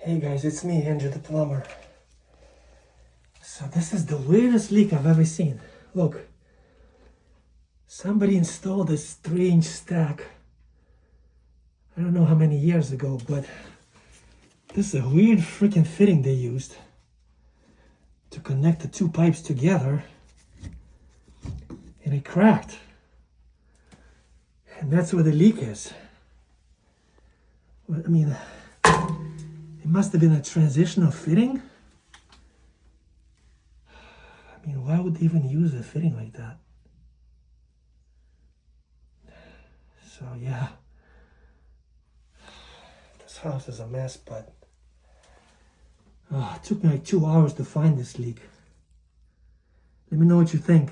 Hey guys, it's me, Andrew the plumber. So this is the weirdest leak I've ever seen. Look, somebody installed this 3-inch stack. I don't know how many years ago, but this is a weird freaking fitting they used to connect the two pipes together, and it cracked. And that's where the leak is. Well, I mean, it must have been a transitional fitting. I mean, why would they even use a fitting like that? So yeah, this house is a mess, but it took me like 2 hours to find this leak. Let me know what you think.